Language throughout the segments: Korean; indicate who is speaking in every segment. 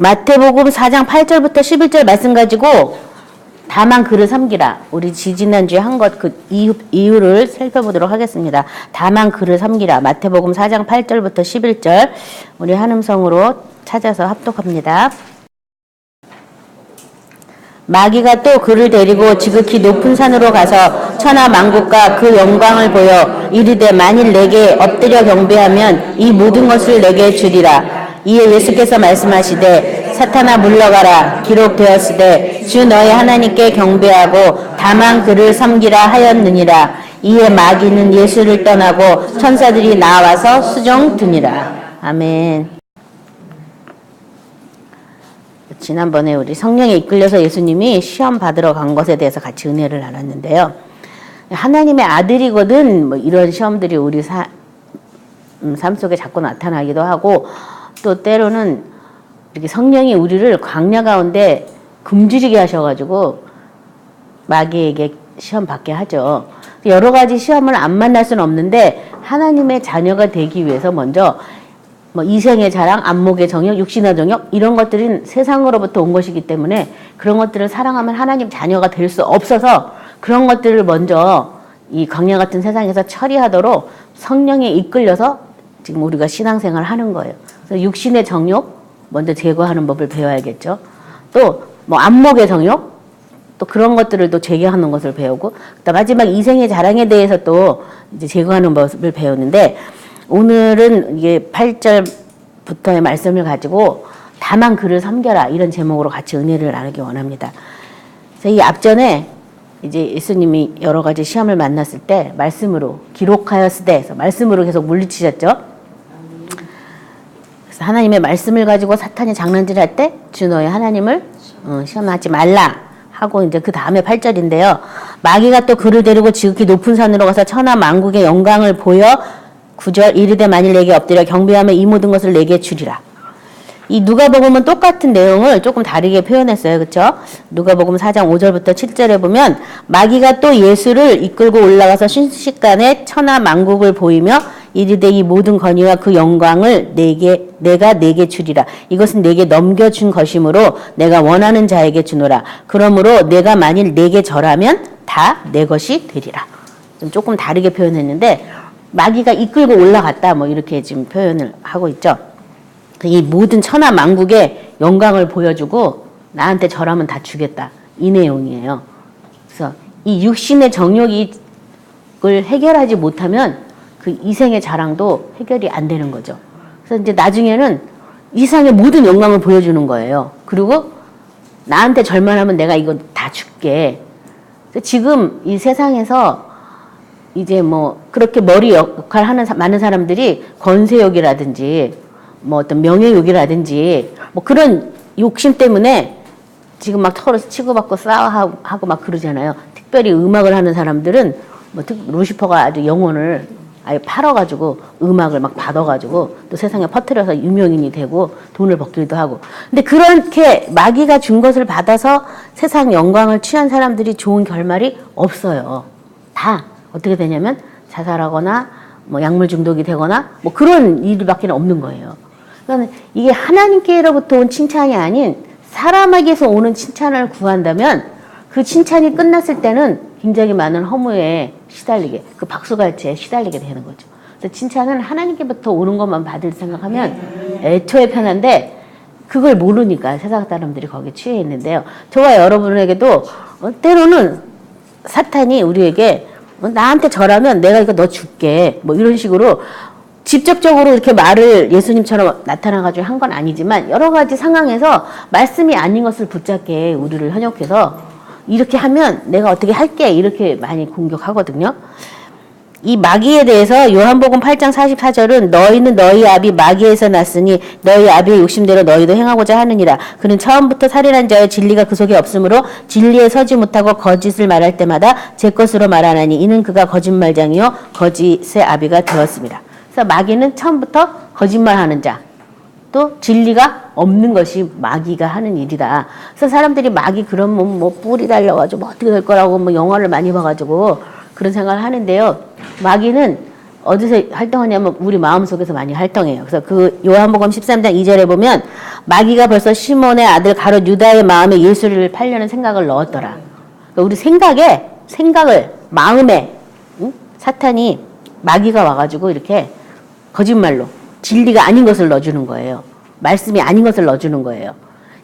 Speaker 1: 마태복음 4장 8절부터 11절 말씀 가지고 다만 그를 섬기라. 우리 지지난주에 한 것 그 이유를 살펴보도록 하겠습니다. 다만 그를 섬기라. 마태복음 4장 8절부터 11절 우리 한음성으로 찾아서 합독합니다. 마귀가 또 그를 데리고 지극히 높은 산으로 가서 천하 만국과 그 영광을 보여 이르되 만일 내게 엎드려 경배하면 이 모든 것을 내게 주리라. 이에 예수께서 말씀하시되 사탄아 물러가라. 기록되었으되 주 너희 하나님께 경배하고 다만 그를 섬기라 하였느니라. 이에 마귀는 예수를 떠나고 천사들이 나와서 수종드니라. 아멘. 지난번에 우리 성령에 이끌려서 예수님이 시험 받으러 간 것에 대해서 같이 은혜를 나눴는데요. 하나님의 아들이거든 뭐 이런 시험들이 우리 삶 속에 자꾸 나타나기도 하고 또 때로는 이렇게 성령이 우리를 광야 가운데 굶주리게 하셔가지고 마귀에게 시험 받게 하죠. 여러 가지 시험을 안 만날 수는 없는데 하나님의 자녀가 되기 위해서 먼저 뭐 이생의 자랑, 안목의 정욕, 육신의 정욕 이런 것들은 세상으로부터 온 것이기 때문에 그런 것들을 사랑하면 하나님 자녀가 될 수 없어서 그런 것들을 먼저 이 광야 같은 세상에서 처리하도록 성령에 이끌려서 지금 우리가 신앙생활을 하는 거예요. 그래서 육신의 정욕 먼저 제거하는 법을 배워야겠죠. 또 뭐 안목의 정욕 또 그런 것들을 또 제거하는 것을 배우고 그다음 마지막 이생의 자랑에 대해서 또 이제 제거하는 법을 배우는데 오늘은 이게 8절부터의 말씀을 가지고 다만 그를 섬겨라 이런 제목으로 같이 은혜를 나누기 원합니다. 그래서 이 앞전에 이제 예수님이 여러 가지 시험을 만났을 때 말씀으로 기록하였으되 말씀으로 계속 물리치셨죠. 그래서 하나님의 말씀을 가지고 사탄이 장난질할 때 주 너의 하나님을 시험하지 말라 하고 이제 그 다음에 8절인데요. 마귀가 또 그를 데리고 지극히 높은 산으로 가서 천하 만국의 영광을 보여 9절 이르되 만일 내게 엎드려 경배하면 이 모든 것을 내게 주리라. 이 누가복음은 똑같은 내용을 조금 다르게 표현했어요. 그렇죠? 누가복음 4장 5절부터 7절에 보면 마귀가 또 예수를 이끌고 올라가서 순식간에 천하 만국을 보이며 이르되 이 모든 권위와 그 영광을 내가 내게 주리라. 이것은 내게 넘겨준 것이므로 내가 원하는 자에게 주노라. 그러므로 내가 만일 내게 절하면 다 내 것이 되리라. 좀 조금 다르게 표현했는데 마귀가 이끌고 올라갔다 뭐 이렇게 지금 표현을 하고 있죠. 이 모든 천하 만국의 영광을 보여주고 나한테 절하면 다 주겠다 이 내용이에요. 그래서 이 육신의 정욕을 해결하지 못하면 그 이생의 자랑도 해결이 안 되는 거죠. 그래서 이제 나중에는 이 세상의 모든 영광을 보여주는 거예요. 그리고 나한테 절만 하면 내가 이거 다 줄게. 지금 이 세상에서 이제 뭐 그렇게 머리 역할 하는 많은 사람들이 권세욕이라든지 뭐 어떤 명예욕이라든지 뭐 그런 욕심 때문에 지금 막 서로 치고받고 싸워하고 막 그러잖아요. 특별히 음악을 하는 사람들은 뭐 루시퍼가 아주 영혼을 아예 팔아가지고 음악을 막 받아가지고 또 세상에 퍼뜨려서 유명인이 되고 돈을 벌기도 하고. 근데 그렇게 마귀가 준 것을 받아서 세상 영광을 취한 사람들이 좋은 결말이 없어요. 다 어떻게 되냐면 자살하거나 뭐 약물 중독이 되거나 뭐 그런 일밖에 없는 거예요. 그러니까 이게 하나님께로부터 온 칭찬이 아닌 사람에게서 오는 칭찬을 구한다면 그 칭찬이 끝났을 때는 굉장히 많은 허무에 시달리게 그 박수갈채에 시달리게 되는 거죠. 그래서 칭찬은 하나님께부터 오는 것만 받을 생각하면 애초에 편한데 그걸 모르니까 세상 사람들이 거기에 취해 있는데요. 저와 여러분에게도 때로는 사탄이 우리에게 나한테 절하면 내가 이거 너 줄게 뭐 이런 식으로 직접적으로 이렇게 말을 예수님처럼 나타나가지고 한 건 아니지만 여러 가지 상황에서 말씀이 아닌 것을 붙잡게 우리를 현혹해서 이렇게 하면 내가 어떻게 할게 이렇게 많이 공격하거든요. 이 마귀에 대해서 요한복음 8장 44절은 너희는 너희 아비 마귀에서 났으니 너희 아비의 욕심대로 너희도 행하고자 하느니라. 그는 처음부터 살인한 자여 진리가 그 속에 없으므로 진리에 서지 못하고 거짓을 말할 때마다 제 것으로 말하나니 이는 그가 거짓말장이요 거짓의 아비가 되었습니다. 그래서 마귀는 처음부터 거짓말하는 자, 또 진리가 없는 것이 마귀가 하는 일이다. 그래서 사람들이 마귀 그러면 뭐 뿔이 달려가지고 뭐 어떻게 될 거라고 뭐 영화를 많이 봐가지고 그런 생각을 하는데요. 마귀는 어디서 활동하냐면 우리 마음속에서 많이 활동해요. 그래서 그 요한복음 13장 2절에 보면 마귀가 벌써 시몬의 아들 가롯 유다의 마음에 예수를 팔려는 생각을 넣었더라. 그러니까 우리 생각을 마음에 사탄이 마귀가 와가지고 이렇게 거짓말로 진리가 아닌 것을 넣어주는 거예요. 말씀이 아닌 것을 넣어주는 거예요.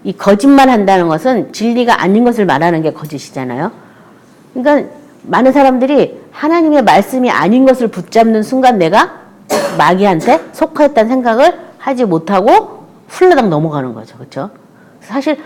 Speaker 1: 이 거짓말 한다는 것은 진리가 아닌 것을 말하는 게 거짓이잖아요. 그러니까 많은 사람들이 하나님의 말씀이 아닌 것을 붙잡는 순간 내가 마귀한테 속하였다는 생각을 하지 못하고 훌라당 넘어가는 거죠. 그렇죠? 사실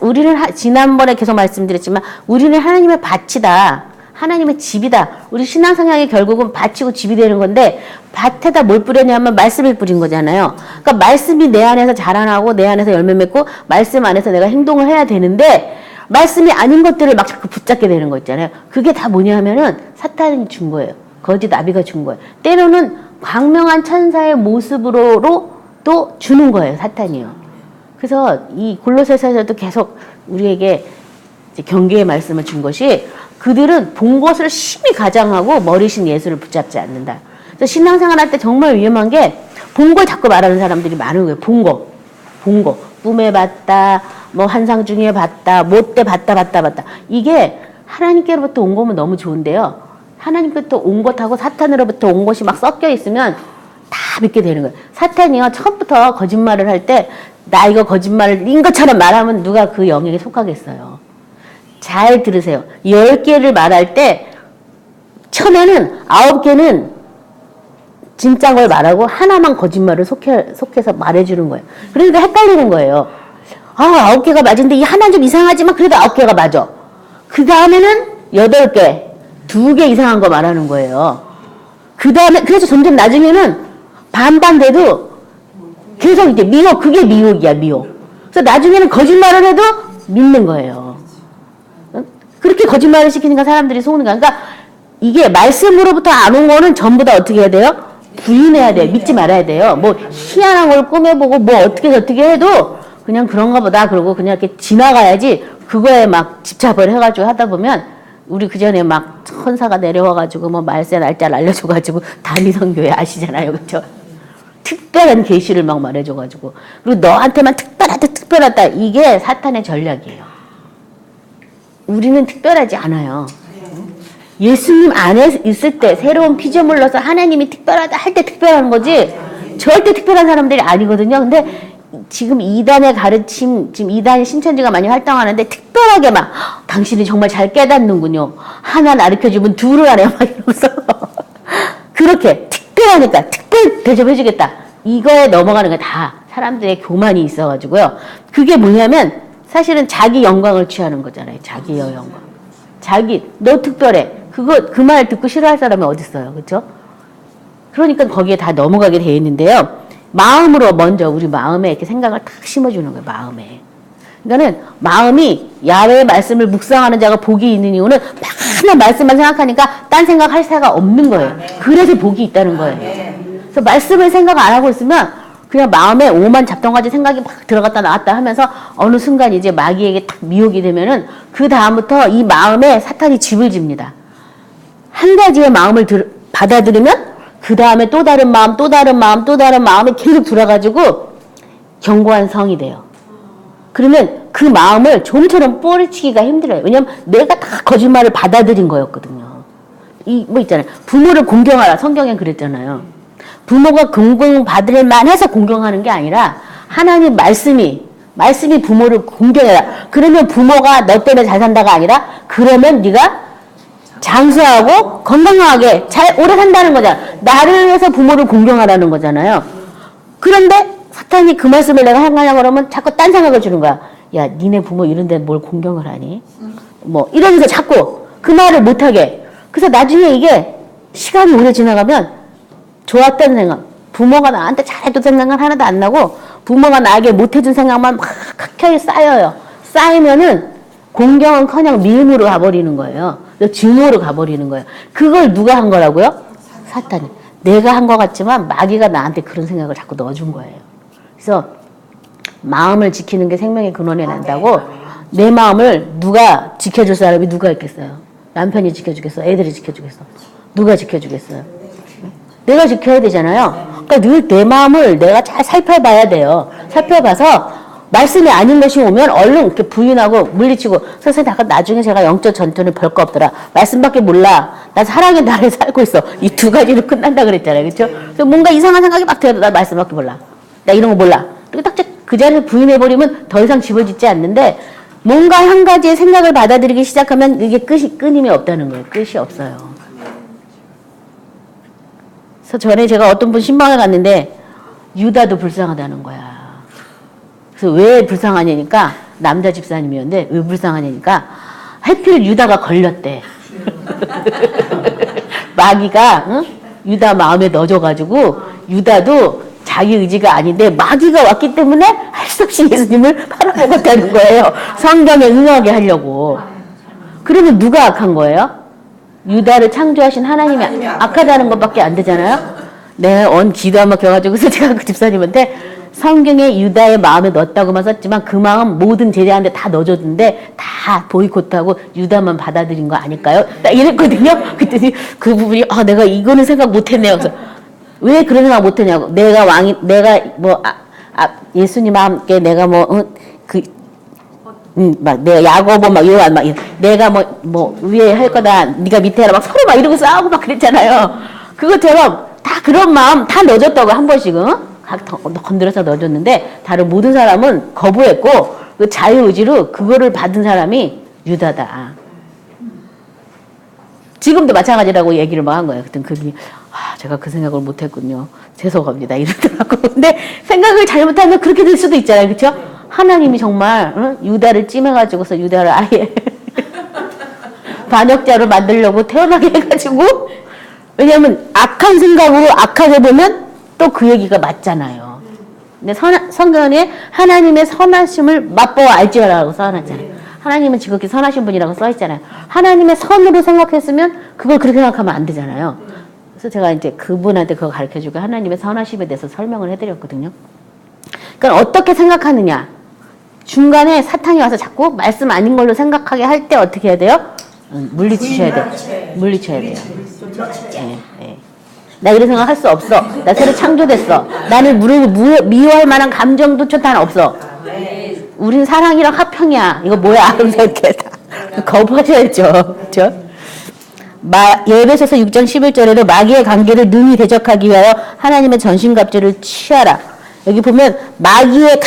Speaker 1: 우리는 지난번에 계속 말씀드렸지만 우리는 하나님의 밭이다. 하나님의 집이다. 우리 신앙 성향이 결국은 밭이고 집이 되는 건데 밭에다 뭘 뿌렸냐면 말씀을 뿌린 거잖아요. 그러니까 말씀이 내 안에서 자라나고 내 안에서 열매 맺고 말씀 안에서 내가 행동을 해야 되는데 말씀이 아닌 것들을 막 자꾸 붙잡게 되는 거 있잖아요. 그게 다 뭐냐면은 사탄이 준 거예요. 거짓 아비가 준 거예요. 때로는 광명한 천사의 모습으로 또 주는 거예요. 사탄이요. 그래서 이 골로새서에서도 계속 우리에게 이제 경계의 말씀을 준 것이 그들은 본 것을 심히 가장하고 머리신 예수를 붙잡지 않는다. 그래서 신앙생활 할 때 정말 위험한 게 본 걸 자꾸 말하는 사람들이 많은 거예요. 본 거. 꿈에 봤다, 뭐 환상 중에 봤다, 뭐 때 봤다. 이게 하나님께로부터 온 거면 너무 좋은데요. 하나님께로부터 온 것하고 사탄으로부터 온 것이 막 섞여 있으면 다 믿게 되는 거예요. 사탄이요, 처음부터 거짓말을 할 때 나 이거 거짓말인 것처럼 말하면 누가 그 영역에 속하겠어요. 잘 들으세요. 10개를 말할 때 처음에는 9개는 진짜 걸 말하고 하나만 거짓말을 속해서 말해주는 거예요. 그러니까 헷갈리는 거예요. 9개가 맞은데 이 하나는 좀 이상하지만 그래도 9개가 맞아. 그 다음에는 8개, 2개 이상한 거 말하는 거예요. 그 다음에 그래서 점점 나중에는 반반 돼도 계속 이제 그게 미혹이야, 미혹. 그래서 나중에는 거짓말을 해도 믿는 거예요. 그렇게 거짓말을 시키니까 사람들이 속는 거야. 그러니까 이게 말씀으로부터 안 온 거는 전부 다 어떻게 해야 돼요? 부인해야 돼요. 믿지 말아야 돼요. 뭐 희한한 걸 꿈해보고 뭐 어떻게 해도 그냥 그런가 보다 그러고 그냥 이렇게 지나가야지 그거에 막 집착을 해가지고 하다 보면 우리 그전에 막 천사가 내려와가지고 뭐 말세 날짜를 알려줘가지고 다니성교회 아시잖아요. 그렇죠? 특별한 계시를 막 말해줘가지고 그리고 너한테만 특별하다. 이게 사탄의 전략이에요. 우리는 특별하지 않아요. 예수님 안에 있을 때 새로운 피조물을 넣어서 하나님이 특별하다 할 때 특별한 거지 절대 특별한 사람들이 아니거든요. 근데 지금 이단의 가르침, 지금 이단의 신천지가 많이 활동하는데 특별하게 막 당신이 정말 잘 깨닫는군요. 하나 가르쳐주면 둘을 하네요. 막 이러면서 그렇게 특별하니까 특별 대접해주겠다. 이거에 넘어가는 게 다 사람들의 교만이 있어가지고요. 그게 뭐냐면 사실은 자기 영광을 취하는 거잖아요. 자기의 영광. 너 특별해. 그 말 듣고 싫어할 사람이 어딨어요. 그렇죠? 그러니까 거기에 다 넘어가게 돼 있는데요. 마음으로 먼저 우리 마음에 이렇게 생각을 탁 심어주는 거예요. 마음에. 그러니까는 마음이 야훼의 말씀을 묵상하는 자가 복이 있는 이유는 맨날 말씀만 생각하니까 딴 생각할 새가 없는 거예요. 그래서 복이 있다는 거예요. 그래서 말씀을 생각 안 하고 있으면 그냥 마음에 오만 잡동가지 생각이 막 들어갔다 나왔다 하면서 어느 순간 이제 마귀에게 딱 미혹이 되면은 그 다음부터 이 마음에 사탄이 집을 집니다. 한 가지의 마음을 받아들이면 그 다음에 또 다른 마음이 계속 들어가지고 견고한 성이 돼요. 그러면 그 마음을 좀처럼 뿌리치기가 힘들어요. 왜냐면 내가 다 거짓말을 받아들인 거였거든요. 뭐 있잖아요. 부모를 공경하라. 성경엔 그랬잖아요. 부모가 공경받을 만해서 공경하는 게 아니라 하나님 말씀이 부모를 공경해라. 그러면 부모가 너 때문에 잘 산다가 아니라 그러면 네가 장수하고 건강하게 잘 오래 산다는 거잖아. 나를 위해서 부모를 공경하라는 거잖아요. 그런데 사탄이 그 말씀을 내가 하려고 그러면 자꾸 딴 생각을 주는 거야. 야, 니네 부모 이런데 뭘 공경을 하니? 뭐 이러면서 자꾸 그 말을 못하게. 그래서 나중에 이게 시간이 오래 지나가면 좋았다는 생각, 부모가 나한테 잘해준 생각은 하나도 안 나고 부모가 나에게 못해준 생각만 막 각혈이 쌓여요. 쌓이면은 공경은커녕 미움으로 가버리는 거예요. 증오로 가버리는 거예요. 그걸 누가 한 거라고요? 사탄이. 내가 한 것 같지만 마귀가 나한테 그런 생각을 자꾸 넣어준 거예요. 그래서 마음을 지키는 게 생명의 근원에 난다고. 내 마음을 누가 지켜줄 사람이 누가 있겠어요? 남편이 지켜주겠어? 애들이 지켜주겠어? 누가 지켜주겠어요? 내가 지켜야 되잖아요. 그러니까 늘 내 마음을 내가 잘 살펴봐야 돼요. 살펴봐서 말씀이 아닌 것이 오면 얼른 이렇게 부인하고 물리치고 선생님 아까 나중에 제가 영적 전투는 별거 없더라. 말씀밖에 몰라. 나 사랑의 나라에 살고 있어. 이 두 가지로 끝난다 그랬잖아요. 그렇죠? 그래서 뭔가 이상한 생각이 막 들어도 나 말씀밖에 몰라. 나 이런 거 몰라. 그리고 딱 그 자리에서 부인해버리면 더 이상 집어짓지 않는데 뭔가 한 가지의 생각을 받아들이기 시작하면 이게 끊임이 없다는 거예요. 끝이 없어요. 그래서 전에 제가 어떤 분 신방에 갔는데 유다도 불쌍하다는 거야. 그래서 왜 불쌍하냐니까 남자 집사님이었는데 왜 불쌍하냐니까 하필 유다가 걸렸대. 마귀가 응? 유다 마음에 넣어줘가지고 유다도 자기 의지가 아닌데 마귀가 왔기 때문에 할 수 없이 예수님을 팔아먹었다는 거예요. 성경에 응하게 하려고. 그러면 누가 악한 거예요? 유다를 창조하신 하나님이 악하다는 것밖에 안 되잖아요. 내가 기도 한번 켜가지고 그래서 제가 그 집사님한테 성경에 유다의 마음에 넣었다고만 썼지만 그 마음 모든 제자한테 다 넣어줬는데 다 보이콧하고 유다만 받아들인 거 아닐까요? 딱 이랬거든요. 그랬더니 그 부분이 내가 이거는 생각 못했네요. 그래서 왜 그런 생각 못했냐고. 내가 예수님과 함께 내가 내가 야고보 요한 내가 위에 할 거다. 네가 밑에 해라. 서로 이러고 싸우고 그랬잖아요. 그것처럼 다 그런 마음 다 넣어줬다고 한 번씩은. 건드려서 넣어줬는데 다른 모든 사람은 거부했고 그 자유의지로 그거를 받은 사람이 유다다. 지금도 마찬가지라고 얘기를 한 거예요. 그랬더니 그분이 제가 그 생각을 못했군요. 죄송합니다. 이러더라고. 근데 생각을 잘못하면 그렇게 될 수도 있잖아요. 그렇죠? 하나님이 정말 유다를 찜해가지고서 유다를 아예 반역자로 만들려고 태어나게 해가지고 왜냐하면 악한 생각으로 악하게 보면 또 그 얘기가 맞잖아요. 근데 성경에 하나님의 선하심을 맛보아 알지라고 써놨잖아요. 하나님은 지극히 선하신 분이라고 써있잖아요. 하나님의 선으로 생각했으면 그걸 그렇게 생각하면 안 되잖아요. 그래서 제가 이제 그분한테 그거 가르쳐주고 하나님의 선하심에 대해서 설명을 해드렸거든요. 그러니까 어떻게 생각하느냐. 중간에 사탄이 와서 자꾸 말씀 아닌 걸로 생각하게 할 때 어떻게 해야 돼요? 물리치셔야 돼요. 물리쳐야 돼요. 네. 나 이런 생각 할 수 없어. 나 새로 창조됐어. 나를 미워할 만한 감정도 다 없어. 우린 사랑이랑 화평이야. 이거 뭐야? 그러면서 이렇게 다 거부하셔야죠. 그렇죠? 예배소서 6장 11절에도 마귀의 관계를 능히 대적하기 위하여 하나님의 전신갑주를 취하라. 여기 보면 마귀의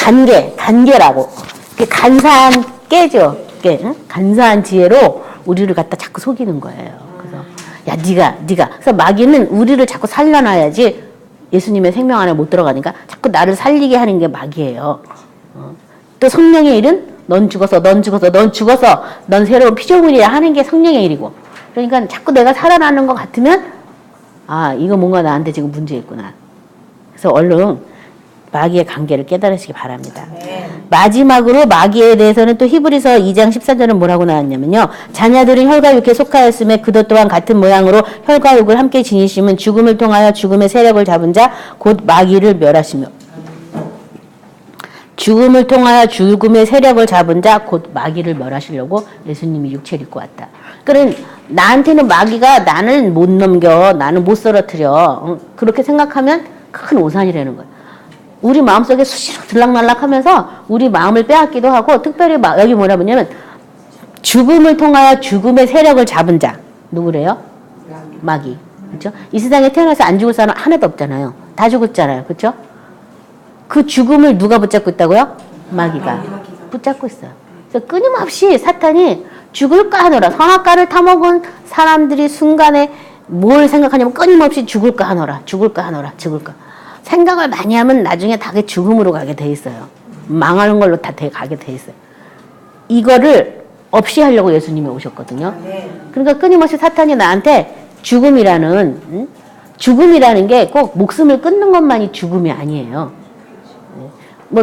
Speaker 1: 관계라고. 간사한 깨죠. 간사한 지혜로 우리를 갖다 자꾸 속이는 거예요. 그래서 야 네가 그래서 마귀는 우리를 자꾸 살려놔야지 예수님의 생명 안에 못 들어가니까 자꾸 나를 살리게 하는 게 마귀예요. 또 성령의 일은 넌 죽어서 넌 새로운 피조물이야 하는 게 성령의 일이고 그러니까 자꾸 내가 살아나는 것 같으면 이거 뭔가 나한테 지금 문제 있구나. 그래서 얼른 마귀의 관계를 깨달으시기 바랍니다. 마지막으로 마귀에 대해서는 또 히브리서 2장 14절은 뭐라고 나왔냐면요. 자녀들은 혈과 육에 속하였음에 그도 또한 같은 모양으로 혈과 육을 함께 지니심은 죽음을 통하여 죽음의 세력을 잡은 자 곧 마귀를 멸하시며 죽음을 통하여 죽음의 세력을 잡은 자 곧 마귀를 멸하시려고 예수님이 육체를 입고 왔다. 그러니까 나한테는 마귀가 나를 못 넘겨 나는 못 쓰러뜨려 그렇게 생각하면 큰 오산이라는 거예요. 우리 마음속에 수시로 들락날락하면서 우리 마음을 빼앗기도 하고 특별히 여기 뭐냐면 죽음을 통하여 죽음의 세력을 잡은 자 누구래요? 마귀. 그렇죠? 이 세상에 태어나서 안 죽을 사람 하나도 없잖아요. 다 죽었잖아요. 그렇죠? 그 죽음을 누가 붙잡고 있다고요? 마귀가 붙잡고 있어요. 그래서 끊임없이 사탄이 죽을까 하노라. 선악과를 타먹은 사람들이 순간에 뭘 생각하냐면 끊임없이 죽을까 하노라. 생각을 많이 하면 나중에 다 죽음으로 가게 돼 있어요. 망하는 걸로 다 가게 돼 있어요. 이거를 없이 하려고 예수님이 오셨거든요. 그러니까 끊임없이 사탄이 나한테 죽음이라는 게 꼭 목숨을 끊는 것만이 죽음이 아니에요.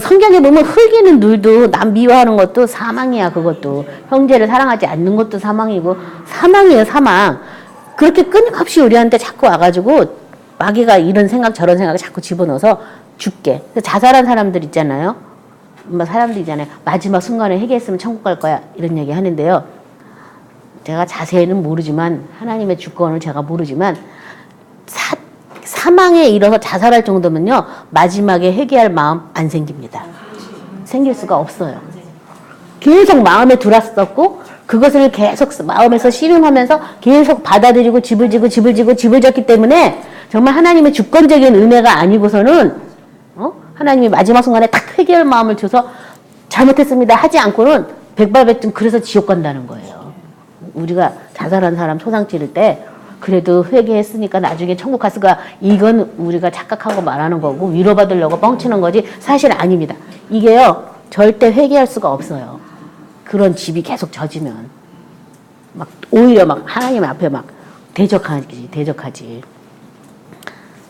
Speaker 1: 성경에 보면 흙이는 눌도 남 미워하는 것도 사망이야. 그것도 형제를 사랑하지 않는 것도 사망이고 사망이에요. 사망. 그렇게 끊임없이 우리한테 자꾸 와가지고 마귀가 이런 생각 저런 생각을 자꾸 집어넣어서 죽게. 자살한 사람들 있잖아요. 마지막 순간에 회개했으면 천국 갈 거야. 이런 얘기 하는데요. 제가 자세히는 모르지만 하나님의 주권을 제가 모르지만 사망에 이르러서 자살할 정도면요, 마지막에 회개할 마음 안 생깁니다. 생길 수가 없어요. 계속 마음에 들었었고 그것을 계속 마음에서 씨름하면서 계속 받아들이고 집을 지고 집을 지고 집을 졌기 때문에 정말 하나님의 주권적인 은혜가 아니고서는 하나님이 마지막 순간에 딱 회개할 마음을 줘서 잘못했습니다 하지 않고는 백발백중 그래서 지옥 간다는 거예요. 우리가 자살한 사람 초상 찌를 때 그래도 회개했으니까 나중에 천국 갔을까, 이건 우리가 착각하고 말하는 거고 위로받으려고 뻥치는 거지 사실 아닙니다. 이게요 절대 회개할 수가 없어요. 그런 집이 계속 젖으면 막 오히려 막 하나님 앞에 막 대적하지.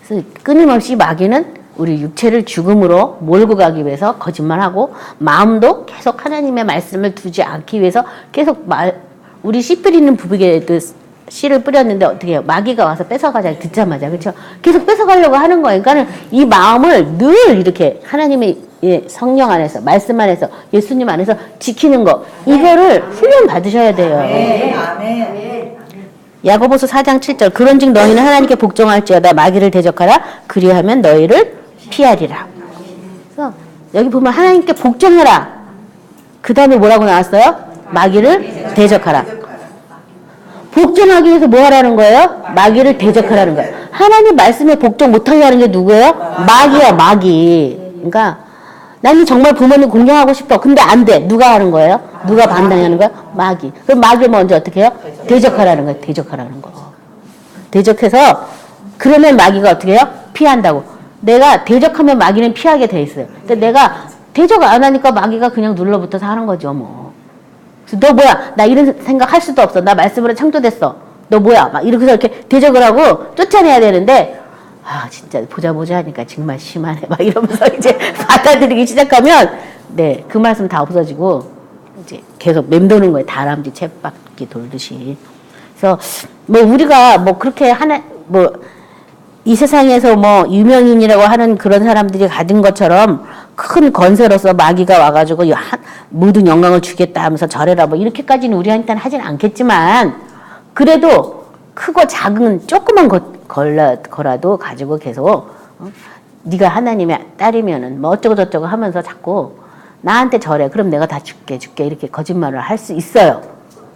Speaker 1: 그래서 끊임없이 마귀는 우리 육체를 죽음으로 몰고 가기 위해서 거짓말하고, 마음도 계속 하나님의 말씀을 두지 않기 위해서 계속 우리 씨 뿌리는 부부에도 씨를 뿌렸는데 어떻게 해요? 마귀가 와서 뺏어가자 듣자마자, 그렇죠? 계속 뺏어가려고 하는 거예요. 그러니까 이 마음을 늘 이렇게 하나님의 성령 안에서, 말씀 안에서, 예수님 안에서 지키는 거, 이거를 훈련 받으셔야 돼요. 아멘. 야고보서 4장 7절 그런즉 너희는 하나님께 복종할지어다 마귀를 대적하라 그리하면 너희를 피하리라. 그래서 여기 보면 하나님께 복종해라. 그 다음에 뭐라고 나왔어요? 마귀를 대적하라. 복종하기 위해서 뭐 하라는 거예요? 마귀를 대적하라는 거예요. 하나님 말씀에 복종 못하게 하는 게 누구예요? 마귀야, 마귀. 그러니까 나는 정말 부모님 공경하고 싶어. 근데 안 돼. 누가 하는 거예요? 누가 반대하는 거예요? 마귀. 그럼 마귀 먼저 어떻게 해요? 대적하라는 거예요. 대적하라는 거. 대적해서 그러면 마귀가 어떻게 해요? 피한다고. 내가 대적하면 마귀는 피하게 돼 있어요. 근데 내가 대적 안 하니까 마귀가 그냥 눌러붙어서 하는 거죠, 뭐. 너 뭐야? 나 이런 생각 할 수도 없어. 나 말씀으로 창조됐어. 너 뭐야? 막 이렇게 대적을 하고 쫓아내야 되는데, 진짜 보자 하니까 정말 심하네. 막 이러면서 이제 받아들이기 시작하면, 네, 그 말씀 다 없어지고, 이제 계속 맴도는 거예요. 다람쥐 쳇바퀴 돌듯이. 그래서, 뭐, 우리가 뭐 그렇게 이 세상에서 뭐 유명인이라고 하는 그런 사람들이 가진 것처럼 큰 건세로서 마귀가 와가지고 모든 영광을 주겠다 하면서 절해라 뭐 이렇게까지는 우리한테는 하진 않겠지만, 그래도 크고 작은 조그만 거라도 가지고 계속 네가 하나님의 딸이면은 뭐 어쩌고 저쩌고 하면서 자꾸 나한테 절해. 그럼 내가 다 줄게 이렇게 거짓말을 할 수 있어요.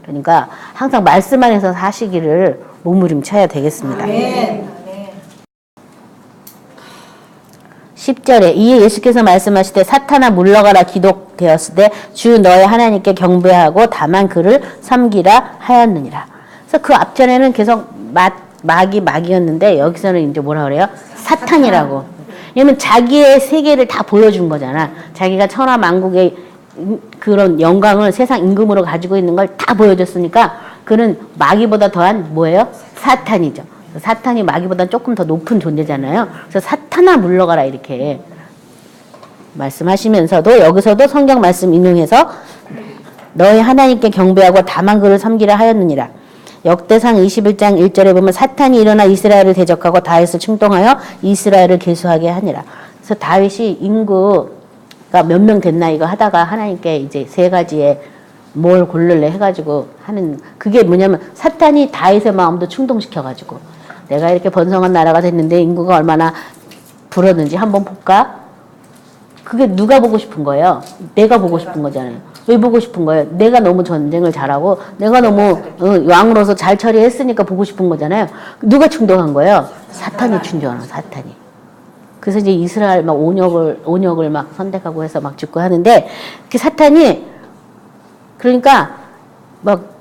Speaker 1: 그러니까 항상 말씀 안에서 사시기를 몸부림쳐야 되겠습니다. 아멘. 10절에 이에 예수께서 말씀하시되 사탄아 물러가라 기록되었을 때 주 너의 하나님께 경배하고 다만 그를 섬기라 하였느니라. 그래서 그 앞전에는 계속 마귀였는데 여기서는 이제 뭐라 그래요? 사탄이라고. 왜냐면 자기의 세계를 다 보여준 거잖아. 자기가 천하 만국의 그런 영광을 세상 임금으로 가지고 있는 걸 다 보여줬으니까 그는 마귀보다 더한 뭐예요? 사탄이죠. 사탄이 마귀보다 조금 더 높은 존재잖아요. 그래서 사탄아 물러가라 이렇게 말씀하시면서도 여기서도 성경 말씀 인용해서 너희 하나님께 경배하고 다만 그를 섬기라 하였느니라. 역대상 21장 1절에 보면 사탄이 일어나 이스라엘을 대적하고 다윗을 충동하여 이스라엘을 계수하게 하니라. 그래서 다윗이 인구가 몇 명 됐나 이거 하다가 하나님께 이제 세 가지의 뭘 고를래 해가지고 하는, 그게 뭐냐면 사탄이 다윗의 마음도 충동시켜가지고 내가 이렇게 번성한 나라가 됐는데 인구가 얼마나 불었는지 한번 볼까? 그게 누가 보고 싶은 거예요? 내가 보고 싶은 거잖아요. 왜 보고 싶은 거예요? 내가 너무 전쟁을 잘하고 내가 너무 왕으로서 잘 처리했으니까 보고 싶은 거잖아요. 누가 충동한 거예요? 사탄이 충동한 거예요. 사탄이. 그래서 이제 이스라엘 막 온역을 막 선택하고 해서 막 죽고 하는데, 그 사탄이 그러니까 막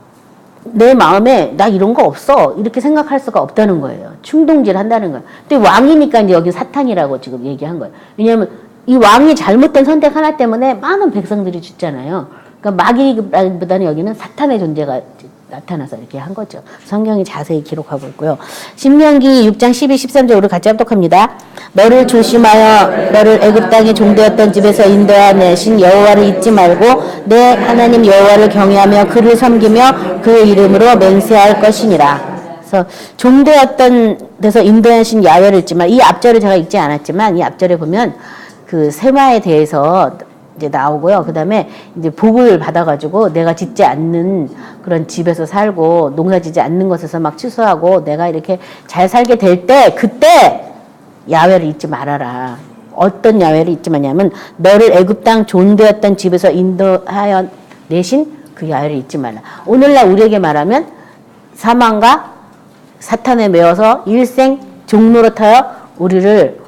Speaker 1: 내 마음에 나 이런 거 없어 이렇게 생각할 수가 없다는 거예요. 충동질 한다는 거예요. 근데 왕이니까 이제 여기 사탄이라고 지금 얘기한 거예요. 왜냐하면 이 왕이 잘못된 선택 하나 때문에 많은 백성들이 죽잖아요. 그러니까 마귀보다는 여기는 사탄의 존재가 나타나서 이렇게 한 거죠. 성경이 자세히 기록하고 있고요. 신명기 6장 12, 13절 우리 같이 합독합니다. 너를 조심하여 너를 애굽 땅에 종되었던 집에서 인도하내신 여호와를 잊지 말고 내 하나님 여호와를 경외하며 그를 섬기며 그 이름으로 맹세할 것이니라. 그래서 종되었던 데서 인도하신 야훼를 잊지만, 이 앞절을 제가 읽지 않았지만 이 앞절에 보면 그 세마에 대해서 이제 나오고요. 그 다음에 이제 복을 받아가지고 내가 짓지 않는 그런 집에서 살고 농사 짓지 않는 것에서 막 취소하고 내가 이렇게 잘 살게 될 때, 그때 야훼를 잊지 말아라. 어떤 야훼를 잊지 말냐면 너를 애굽 땅 존대했던 집에서 인도하여 내신 그 야훼를 잊지 말라. 오늘날 우리에게 말하면 사망과 사탄에 매어서 일생 종노릇하여 우리를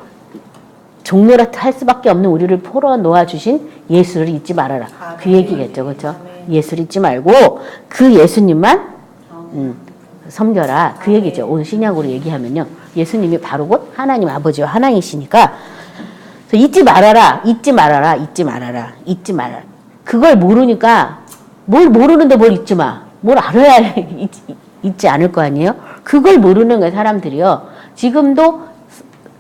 Speaker 1: 종노릇 할 수밖에 없는 우리를 풀어 놓아 주신 예수를 잊지 말아라. 그 얘기겠죠, 그렇죠? 예수를 잊지 말고 그 예수님만 섬겨라. 그 얘기죠. 오늘 신약으로 얘기하면요, 예수님이 바로 곧 하나님 아버지와 하나이시니까 잊지 말아라, 잊지 말아라, 잊지 말아라, 잊지 말아라. 그걸 모르니까 뭘 모르는데 뭘 잊지 마. 뭘 알아야 잊지 않을 거 아니에요? 그걸 모르는 거예요, 사람들이요. 지금도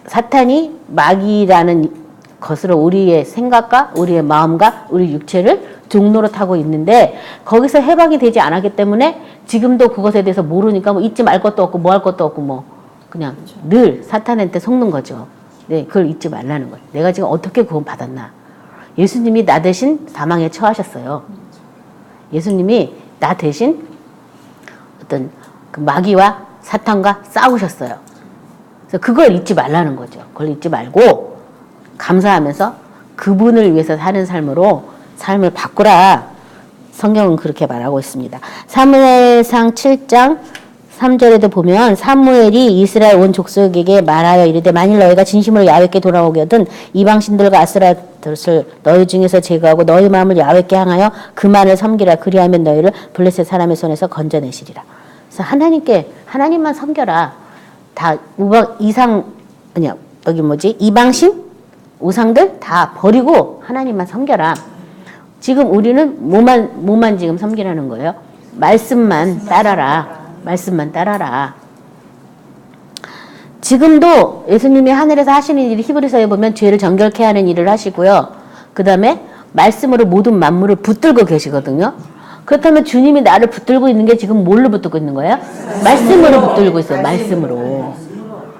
Speaker 1: 사탄이 마귀라는 것으로 우리의 생각과 우리의 마음과 우리 육체를 종노릇하고 있는데 거기서 해방이 되지 않았기 때문에 지금도 그것에 대해서 모르니까 뭐 잊지 말 것도 없고 뭐 할 것도 없고 뭐 그냥 늘 사탄한테 속는 거죠. 네, 그걸 잊지 말라는 거예요. 내가 지금 어떻게 구원 받았나? 예수님이 나 대신 사망에 처하셨어요. 예수님이 나 대신 어떤 그 마귀와 사탄과 싸우셨어요. 그래서 그걸 잊지 말라는 거죠. 그걸 잊지 말고 감사하면서 그분을 위해서 사는 삶으로 삶을 바꾸라. 성경은 그렇게 말하고 있습니다. 사무엘상 7장 3절에도 보면 사무엘이 이스라엘 온 족속에게 말하여 이르되 만일 너희가 진심으로 야훼께 돌아오거든 이방신들과 아스라들을 너희 중에서 제거하고 너희 마음을 야훼께 향하여 그만을 섬기라. 그리하면 너희를 블레셋 사람의 손에서 건져내시리라. 그래서 하나님만 섬겨라. 다 이방신 우상들 다 버리고 하나님만 섬겨라. 지금 우리는 뭐만 지금 섬기라는 거예요? 말씀만 따라라. 말씀만 따라라. 지금도 예수님이 하늘에서 하시는 일이 히브리서에 보면 죄를 정결케 하는 일을 하시고요. 그 다음에 말씀으로 모든 만물을 붙들고 계시거든요. 그렇다면 주님이 나를 붙들고 있는 게 지금 뭘로 붙들고 있는 거예요? 말씀으로 붙들고 있어요. 말씀으로.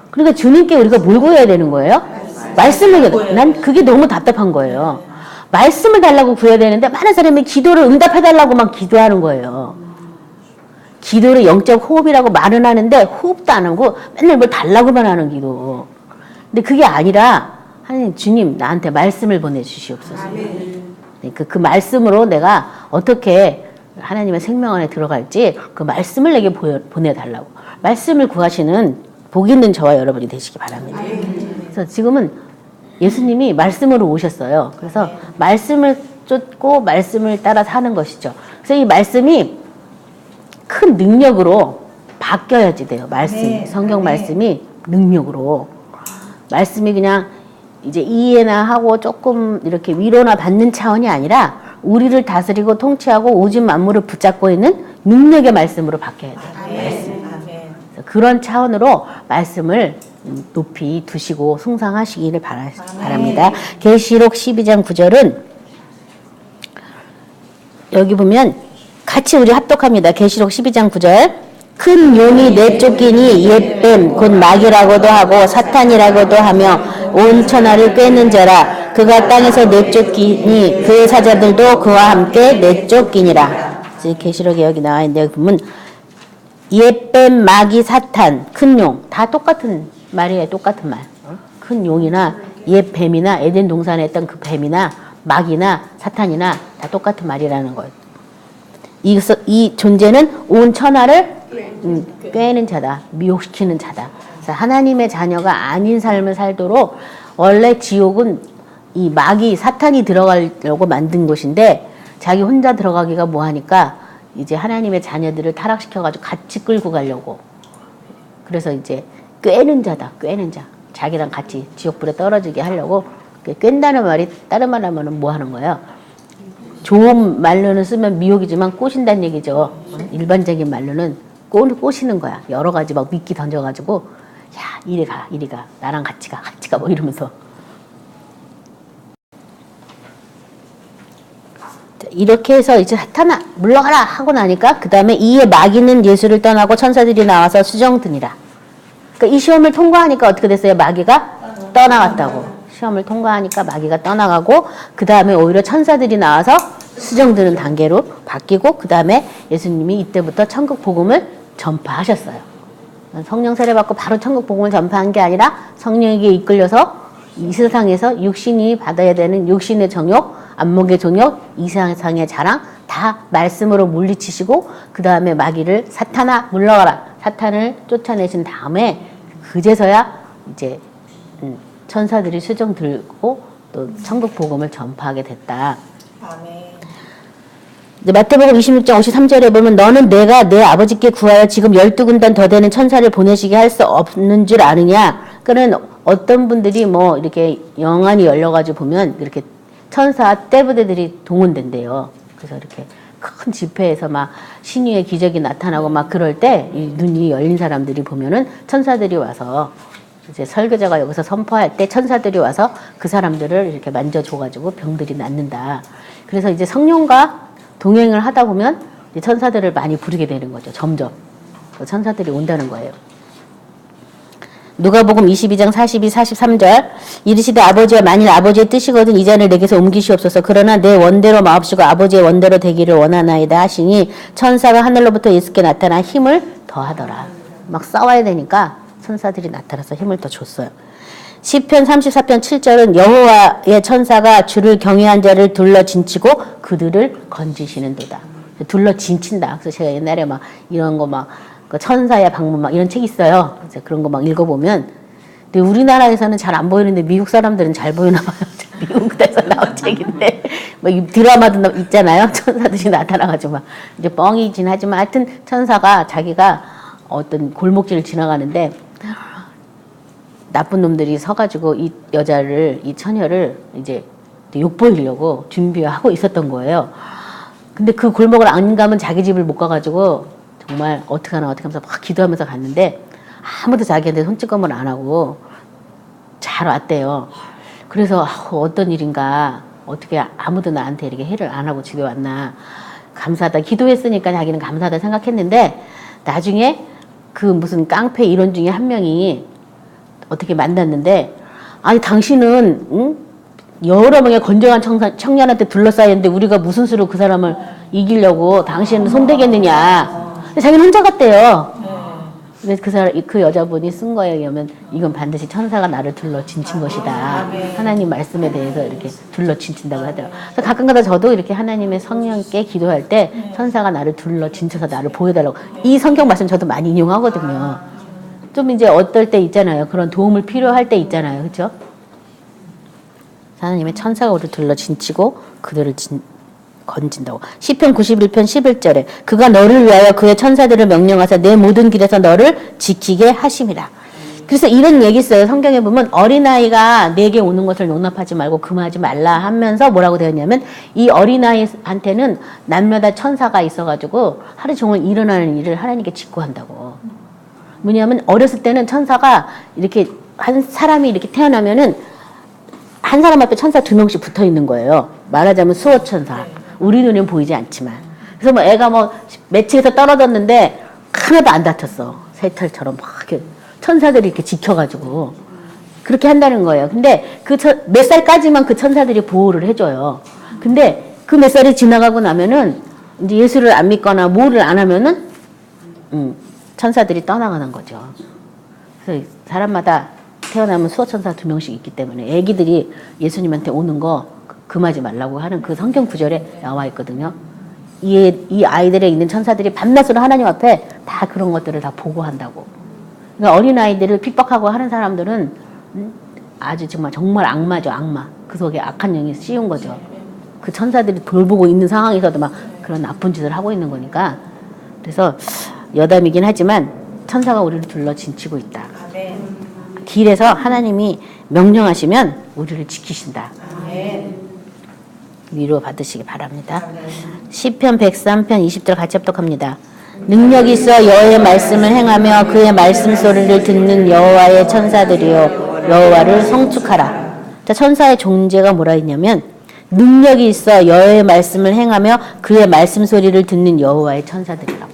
Speaker 1: 그러니까 주님께 우리가 뭘 구해야 되는 거예요? 말씀을. 난 그게 너무 답답한 거예요. 말씀을 달라고 구해야 되는데 많은 사람이 기도를 응답해달라고만 기도하는 거예요. 기도를 영적 호흡이라고 말은 하는데 호흡도 안 하고 맨날 뭘 달라고만 하는 기도. 근데 그게 아니라 하나님 주님 나한테 말씀을 보내주시옵소서. 그 말씀으로 내가 어떻게 하나님의 생명 안에 들어갈지 그 말씀을 내게 보내달라고. 말씀을 구하시는 복 있는 저와 여러분이 되시기 바랍니다. 그래서 지금은 예수님이 말씀으로 오셨어요. 그래서 말씀을 쫓고 말씀을 따라 사는 것이죠. 그래서 이 말씀이 큰 능력으로 바뀌어야지 돼요. 성경 말씀이 능력으로. 말씀이 그냥 이제 이해나 하고 조금 이렇게 위로나 받는 차원이 아니라 우리를 다스리고 통치하고 오직 만물을 붙잡고 있는 능력의 말씀으로 바뀌어야 돼요. 그런 차원으로 말씀을 높이 두시고 숭상하시기를 바랍니다. 계시록 12장 9절은 여기 보면 같이 우리 합독합니다. 계시록 12장 9절. 큰 용이 내쫓기니 옛뱀 곧 마귀라고도 하고 사탄이라고도 하며 온 천하를 꿰는 자라. 그가 땅에서 내쫓기니 그의 사자들도 그와 함께 내쫓기니라. 계시록에 여기 나와 있는데 여기 보면 옛뱀, 마귀, 사탄, 큰 용 다 똑같은 말이에요. 똑같은 말. 큰 용이나 옛뱀이나 에덴 동산에 있던 그 뱀이나 마귀나 사탄이나 다 똑같은 말이라는 거예요. 이 존재는 온 천하를 꿰는 자다. 미혹시키는 자다. 그래서 하나님의 자녀가 아닌 삶을 살도록 원래 지옥은 이 마귀 사탄이 들어가려고 만든 곳인데 자기 혼자 들어가기가 뭐하니까 이제 하나님의 자녀들을 타락시켜가지고 같이 끌고 가려고. 그래서 이제 꿰는 자다. 꿰는 자. 자기랑 같이 지옥불에 떨어지게 하려고. 꿰다는 말이 다른 말 하면 뭐 하는 거예요? 좋은 말로는 쓰면 미혹이지만 꼬신다는 얘기죠. 일반적인 말로는 꼬시는 거야. 여러 가지 막 미끼 던져가지고 야 이리 가 나랑 같이 가 뭐 이러면서. 이렇게 해서 이제 사탄아 물러가라 하고 나니까 그 다음에 이에 마귀는 예수를 떠나고 천사들이 나와서 수정드니라. 그러니까 이 시험을 통과하니까 어떻게 됐어요? 마귀가 떠나갔다고. 시험을 통과하니까 마귀가 떠나가고 그 다음에 오히려 천사들이 나와서 수정드는 단계로 바뀌고 그 다음에 예수님이 이때부터 천국 복음을 전파하셨어요. 성령 세례받고 바로 천국 복음을 전파한 게 아니라 성령에게 이끌려서 이 세상에서 육신이 받아야 되는 육신의 정욕, 안목의 정욕, 이 세상의 자랑 다 말씀으로 물리치시고 그 다음에 마귀를 사탄아 물러가라. 사탄을 쫓아내신 다음에 그제서야 이제 천사들이 수정 들고 또 천국 복음을 전파하게 됐다.
Speaker 2: 아멘.
Speaker 1: 마태복음 26장 53절에 보면 너는 내가 내 아버지께 구하여 지금 12군단 더 되는 천사를 보내시게 할 수 없는 줄 아느냐. 그는 어떤 분들이 뭐 이렇게 영안이 열려가지고 보면 이렇게 천사 떼부대들이 동원된대요. 그래서 이렇게 큰 집회에서 막 신유의 기적이 나타나고 막 그럴 때 이 눈이 열린 사람들이 보면은 천사들이 와서 이제 설교자가 여기서 선포할 때 천사들이 와서 그 사람들을 이렇게 만져줘가지고 병들이 낫는다. 그래서 이제 성령과 동행을 하다 보면 이제 천사들을 많이 부르게 되는 거죠. 점점. 천사들이 온다는 거예요. 누가복음 22장 42, 43절 이르시되 아버지와 만일 아버지의 뜻이거든 이 잔을 내게서 옮기시옵소서. 그러나 내 원대로 마옵시고 아버지의 원대로 되기를 원하나이다 하시니 천사가 하늘로부터 예수께 나타나 힘을 더하더라. 막 싸워야 되니까 천사들이 나타나서 힘을 더 줬어요. 시편 34편 7절은 여호와의 천사가 주를 경외한 자를 둘러 진치고 그들을 건지시는도다. 둘러 진친다. 그래서 제가 옛날에 막 이런 거 막 그 천사의 방문 막 이런 책 있어요. 그래서 그런 거 막 읽어보면 근데 우리나라에서는 잘 안 보이는데 미국 사람들은 잘 보이나 봐요. 미국에서 나온 책인데 뭐 드라마도 있잖아요. 천사들이 나타나가지고 막 이제 뻥이긴 하지만 하여튼 천사가 자기가 어떤 골목길을 지나가는데 나쁜 놈들이 서가지고 이 여자를, 이 처녀를 이제 욕보이려고 준비하고 있었던 거예요. 근데 그 골목을 안 가면 자기 집을 못 가가지고 정말 어떡하나 하면서 막 기도하면서 갔는데 아무도 자기한테 손찌검을 안 하고 잘 왔대요. 그래서 어떤 일인가 어떻게 아무도 나한테 이렇게 해를 안 하고 집에 왔나 감사하다. 기도했으니까 자기는 감사하다 생각했는데 나중에 그 무슨 깡패 일원 중에 한 명이 어떻게 만났는데 아니 당신은 응? 여러 명의 건장한 청년한테 둘러싸였는데 우리가 무슨 수로 그 사람을 이기려고 당신은 손대겠느냐. 자기는 혼자 갔대요. 근데 그 여자분이 쓴 거에 의하면 이건 반드시 천사가 나를 둘러 진친 것이다. 하나님 말씀에 대해서 이렇게 둘러 진친다고 하더라고요. 그래서 가끔가다 저도 이렇게 하나님의 성령께 기도할 때 천사가 나를 둘러 진쳐서 나를 보여달라고 이 성경 말씀 저도 많이 인용하거든요. 좀 이제 어떨 때 있잖아요. 그런 도움을 필요할 때 있잖아요. 그렇죠? 하나님의 천사가 우리를 둘러 진치고 그들을 건진다고. 시편 91편 11절에 그가 너를 위하여 그의 천사들을 명령하사 내 모든 길에서 너를 지키게 하심이라. 그래서 이런 얘기 있어요. 성경에 보면 어린아이가 내게 오는 것을 용납하지 말고 금하지 말라 하면서 뭐라고 되었냐면 이 어린아이한테는 날마다 천사가 있어가지고 하루 종일 일어나는 일을 하나님께 직구한다고. 뭐냐면 어렸을 때는 천사가 이렇게 한 사람이 이렇게 태어나면은 한 사람 앞에 천사 2명씩 붙어 있는 거예요. 말하자면 수호천사. 우리 눈에는 보이지 않지만. 그래서 뭐 애가 뭐 매치에서 떨어졌는데 하나도 안 다쳤어. 새털처럼 막 이렇게 천사들이 이렇게 지켜가지고 그렇게 한다는 거예요. 근데 그 몇 살까지만 그 천사들이 보호를 해줘요. 근데 그 몇 살이 지나가고 나면은 이제 예수를 안 믿거나 뭐를 안 하면은 천사들이 떠나가는 거죠. 그래서 사람마다 태어나면 수호천사 2명씩 있기 때문에 애기들이 예수님한테 오는 거 금하지 말라고 하는 그 성경 구절에 나와 있거든요. 이 아이들에 있는 천사들이 밤낮으로 하나님 앞에 다 그런 것들을 다 보고한다고. 그러니까 어린아이들을 핍박하고 하는 사람들은 아주 정말 악마죠, 악마. 그 속에 악한 영이 씌운 거죠. 그 천사들이 돌보고 있는 상황에서도 막 그런 나쁜 짓을 하고 있는 거니까. 그래서 여담이긴 하지만 천사가 우리를 둘러 진치고 있다. 길에서 하나님이 명령하시면 우리를 지키신다. 위로 받으시기 바랍니다. 시편 103편 20절 같이 합독합니다. 능력이 있어 여호와의 말씀을 행하며 그의 말씀 소리를 듣는 여호와의 천사들이요 여호와를 송축하라. 자, 천사의 존재가 뭐라 했냐면 능력이 있어 여호와의 말씀을 행하며 그의 말씀 소리를 듣는 여호와의 천사들이라고.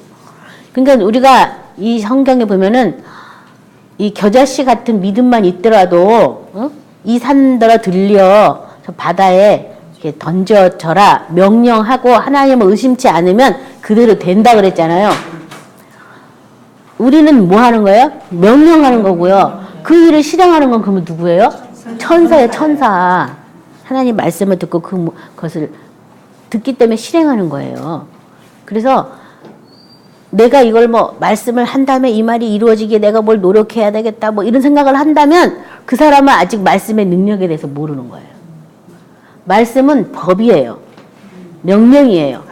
Speaker 1: 그러니까 우리가 이 성경에 보면은 이 겨자씨 같은 믿음만 있더라도 이 산더러 들려 저 바다에 이렇게 던져져라 명령하고 하나님을 의심치 않으면 그대로 된다 그랬잖아요. 우리는 뭐 하는 거예요? 명령하는 거고요. 그 일을 실행하는 건 그러면 누구예요? 천사예요, 천사. 하나님 말씀을 듣고 그것을 듣기 때문에 실행하는 거예요. 그래서 내가 이걸 뭐 말씀을 한다면 이 말이 이루어지게 내가 뭘 노력해야 되겠다 뭐 이런 생각을 한다면 그 사람은 아직 말씀의 능력에 대해서 모르는 거예요. 말씀은 법이에요. 명령이에요.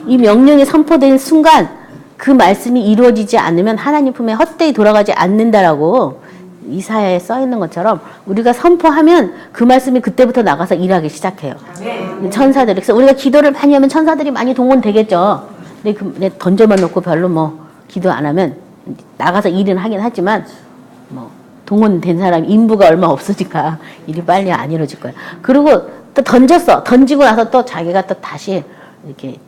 Speaker 1: 이 명령이 선포된 순간 그 말씀이 이루어지지 않으면 하나님 품에 헛되이 돌아가지 않는다라고 이사야에 써 있는 것처럼 우리가 선포하면 그 말씀이 그때부터 나가서 일하기 시작해요. 천사들이. 그래서 우리가 기도를 많이 하면 천사들이 많이 동원되겠죠. 근데 던져만 놓고 별로 뭐 기도 안 하면 나가서 일은 하긴 하지만 뭐 동원된 사람 인부가 얼마 없으니까 일이 빨리 안 이루어질 거예요. 그리고 또 던졌어. 던지고 나서 또 자기가 또 다시 이렇게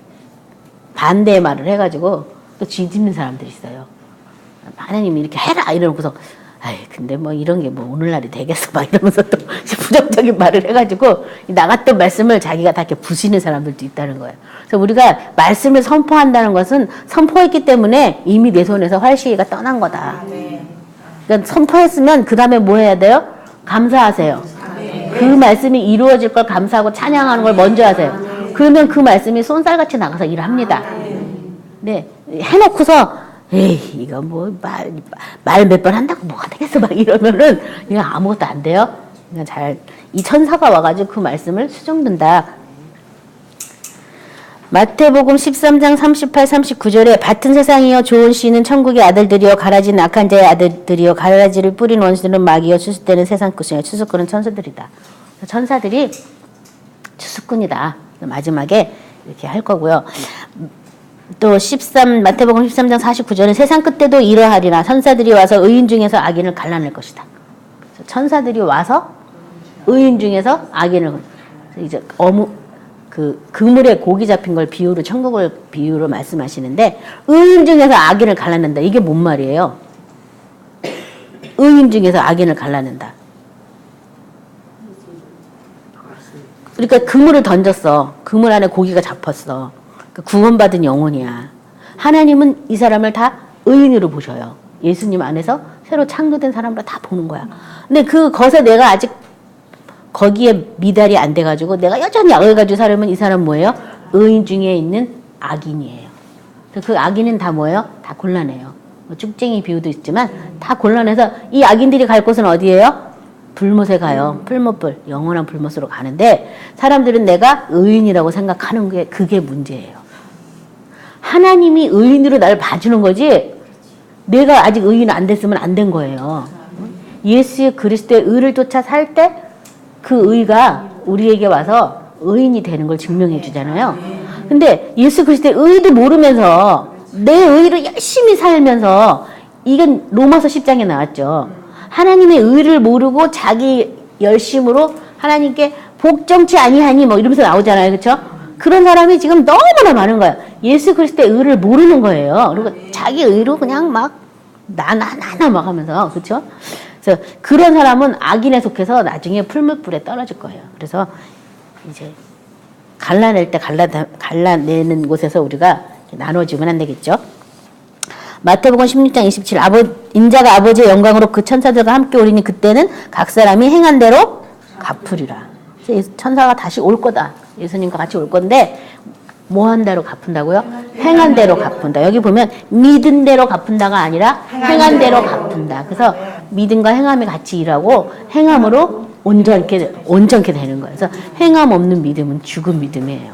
Speaker 1: 반대의 말을 해가지고 또 뒤집는 사람들이 있어요. 하나님이 이렇게 해라 이러고서 아이 근데 뭐 이런 게 뭐 오늘날이 되겠어 막 이러면서 또 부정적인 말을 해가지고 나갔던 말씀을 자기가 다 이렇게 부시는 사람들도 있다는 거예요. 그래서 우리가 말씀을 선포한다는 것은 선포했기 때문에 이미 내 손에서 활시위가 떠난 거다. 그러니까 선포했으면 그 다음에 뭐 해야 돼요? 감사하세요. 그 말씀이 이루어질 걸 감사하고 찬양하는 걸 먼저 하세요. 그러면 그 말씀이 쏜살같이 나가서 일합니다. 네, 해놓고서 에이 이거 뭐 말 몇 번 한다고 뭐가 되겠어 막 이러면은 이거 아무것도 안 돼요. 그냥 잘 이 천사가 와가지고 그 말씀을 수정된다. 마태복음 13장 38, 39절에 밭은 세상이요 좋은 씨는 천국의 아들들이요 가라지는 악한 자의 아들들이요 가라지를 뿌린 원수들은 마귀요 추수꾼은 세상꾼이요 추수꾼은 천사들이다. 천사들이 추수꾼이다. 마지막에 이렇게 할 거고요. 또 마태복음 13장 49절은 세상 끝때도 이러하리라. 천사들이 와서 의인 중에서 악인을 갈라낼 것이다. 천사들이 와서 의인 중에서 악인을 이제 그물에 고기 잡힌 걸 비유로 천국을 비유로 말씀하시는데 의인 중에서 악인을 갈라낸다. 이게 뭔 말이에요? 의인 중에서 악인을 갈라낸다. 그러니까 그물을 던졌어. 그물 안에 고기가 잡혔어. 구원받은 영혼이야. 하나님은 이 사람을 다 의인으로 보셔요. 예수님 안에서 새로 창조된 사람으로 다 보는 거야. 근데 그것에 내가 아직 거기에 미달이 안 돼가지고 내가 여전히 악을 가지고 살면 이 사람 뭐예요? 의인 중에 있는 악인이에요. 그 악인은 다 뭐예요? 다 곤란해요. 쭉쟁이 비유도 있지만 다 곤란해서 이 악인들이 갈 곳은 어디예요? 불못에 가요. 풀못불, 영원한 불못으로 가는데 사람들은 내가 의인이라고 생각하는 게 그게 문제예요. 하나님이 의인으로 나를 봐주는 거지 내가 아직 의인 안 됐으면 안 된 거예요. 예수 그리스도의 의를 쫓아 살 때 그 의가 우리에게 와서 의인이 되는 걸 증명해 주잖아요. 근데 예수 그리스도의 의도 모르면서 내 의를 열심히 살면서 이건 로마서 10장에 나왔죠. 하나님의 의를 모르고 자기 열심으로 하나님께 복정치 아니하니 뭐 이러면서 나오잖아요. 그렇죠? 그런 사람이 지금 너무나 많은 거예요. 예수 그리스도의 의를 모르는 거예요. 그리고 자기 의로 그냥 막 나나 막 하면서 그렇죠? 그래서 그런 사람은 악인에 속해서 나중에 풀물불에 떨어질 거예요. 그래서 이제 갈라낼 때 갈라내는 곳에서 우리가 나눠주면 안 되겠죠? 마태복음 16장 27 인자가 아버지의 영광으로 그 천사들과 함께 오리니 그때는 각 사람이 행한 대로 갚으리라. 천사가 다시 올 거다. 예수님과 같이 올 건데 뭐 한 대로 갚은다고요? 행한 대로 갚은다. 여기 보면 믿은 대로 갚은다가 아니라 행한 대로 갚은다. 그래서 믿음과 행함이 같이 일하고 행함으로 온전케 되는 거예요. 그래서 행함 없는 믿음은 죽은 믿음이에요.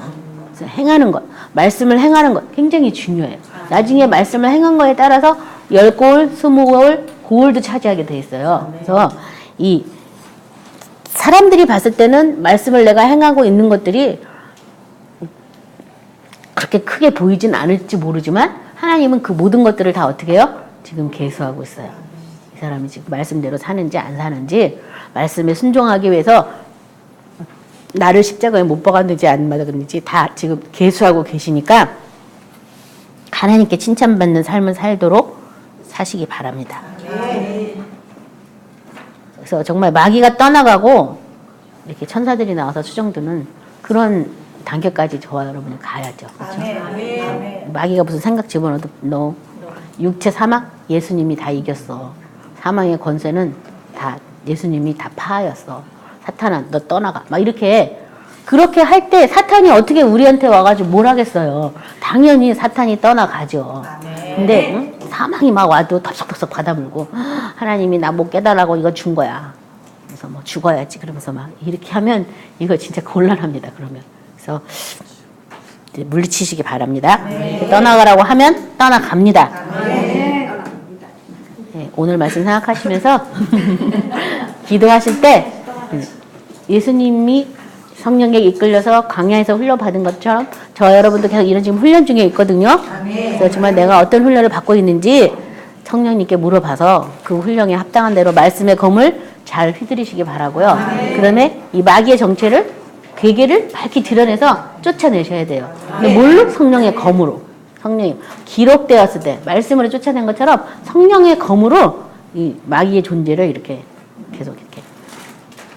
Speaker 1: 그래서 행하는 것, 말씀을 행하는 것 굉장히 중요해요. 나중에 말씀을 행한 거에 따라서 10고울, 20고울, 고울도 차지하게 돼 있어요. 그래서 이 사람들이 봤을 때는 말씀을 내가 행하고 있는 것들이 그렇게 크게 보이진 않을지 모르지만 하나님은 그 모든 것들을 다 어떻게 해요? 지금 계수하고 있어요. 이 사람이 지금 말씀대로 사는지 안 사는지 말씀에 순종하기 위해서 나를 십자가에 못 박았는지 안 박았는지 다 지금 계수하고 계시니까 하나님께 칭찬받는 삶을 살도록 사시기 바랍니다. 그래서 정말 마귀가 떠나가고 이렇게 천사들이 나와서 수정두는 그런 단계까지 저와 여러분이 가야죠. 그렇죠? 마귀가 무슨 생각 집어넣어도 육체 사망? 예수님이 다 이겼어. 사망의 권세는 다 예수님이 다 파하였어. 사탄아, 너 떠나가. 막 이렇게 그렇게 할 때 사탄이 어떻게 우리한테 와가지고 뭘 하겠어요. 당연히 사탄이 떠나가죠. 근데 응? 사망이 막 와도 덥석덥석 받아물고 하나님이 나 못 깨달라고 이거 준 거야. 그래서 뭐 죽어야지. 그러면서 막 이렇게 하면 이거 진짜 곤란합니다. 그러면. 그래서 이제 물리치시기 바랍니다. 떠나가라고 하면 떠나갑니다. 네, 오늘 말씀 생각하시면서 기도하실 때 예수님이 성령에 이끌려서 광야에서 훈련받은 것처럼 저 여러분도 계속 이런 지금 훈련 중에 있거든요. 그래서 정말 내가 어떤 훈련을 받고 있는지 성령님께 물어봐서 그 훈련에 합당한 대로 말씀의 검을 잘 휘두르시기 바라고요. 그다음에 이 마귀의 정체를 괴계를 밝히 드러내서 쫓아내셔야 돼요. 근데 뭘로? 성령의 검으로. 성령이 기록되었을 때 말씀으로 쫓아낸 것처럼 성령의 검으로 이 마귀의 존재를 이렇게 계속 이렇게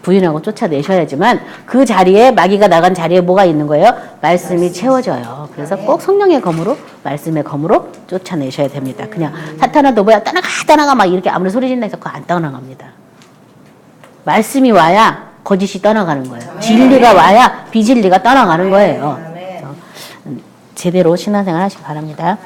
Speaker 1: 부인하고 쫓아내셔야지만 그 자리에 마귀가 나간 자리에 뭐가 있는 거예요? 말씀이 채워져요. 그래서 꼭 성령의 검으로 말씀의 검으로 쫓아내셔야 됩니다. 그냥 사탄아 너 뭐야 떠나가 막 이렇게 아무리 소리 질러 해서 그거 안 떠나갑니다. 말씀이 와야 거짓이 떠나가는 거예요. 진리가 와야 비진리가 떠나가는 거예요. 그래서 제대로 신앙생활 하시기 바랍니다.